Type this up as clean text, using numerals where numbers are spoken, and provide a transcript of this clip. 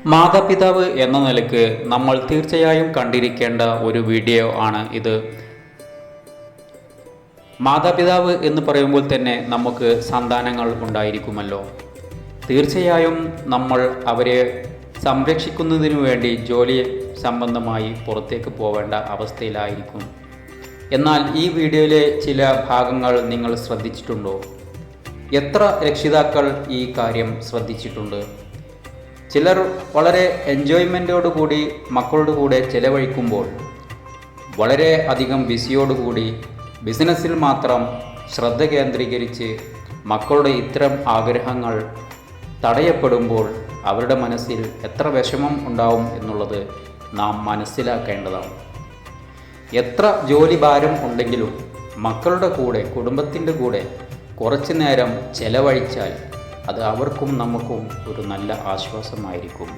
മാതാപിതാവ് എന്ന നിലയ്ക്ക് നമ്മൾ തീർച്ചയായും കണ്ടിരിക്കേണ്ട ഒരു വീഡിയോ ആണ് ഇത്. മാതാപിതാവ് എന്ന് പറയുമ്പോൾ തന്നെ നമുക്ക് സന്താനങ്ങൾ ഉണ്ടായിരിക്കുമല്ലോ. തീർച്ചയായും നമ്മൾ അവരെ സംരക്ഷിക്കുന്നതിനു വേണ്ടി ജോലി സംബന്ധമായി പുറത്തേക്ക് പോവേണ്ട അവസ്ഥയിലായിരിക്കും. എന്നാൽ ഈ വീഡിയോയിലെ ചില ഭാഗങ്ങൾ നിങ്ങൾ ശ്രദ്ധിച്ചിട്ടുണ്ടോ? എത്ര രക്ഷിതാക്കൾ ഈ കാര്യം ശ്രദ്ധിച്ചിട്ടുണ്ട്? ചിലർ വളരെ എൻജോയ്മെൻറ്റോടുകൂടി മക്കളുടെ കൂടെ ചിലവഴിക്കുമ്പോൾ വളരെ അധികം ബിസിയോടുകൂടി ബിസിനസ്സിൽ മാത്രം ശ്രദ്ധ കേന്ദ്രീകരിച്ച് മക്കളുടെ ഇത്തരം ആഗ്രഹങ്ങൾ തടയപ്പെടുമ്പോൾ അവരുടെ മനസ്സിൽ എത്ര വിഷമം ഉണ്ടാവും എന്നുള്ളത് നാം മനസ്സിലാക്കേണ്ടതാണ്. എത്ര ജോലി ഭാരം ഉണ്ടെങ്കിലും മക്കളുടെ കൂടെ കുടുംബത്തിൻ്റെ കൂടെ കുറച്ചു നേരം ചെലവഴിച്ചാൽ അത് അവർക്കും നമുക്കും ഒരു നല്ല ആശ്വാസമായിരിക്കും.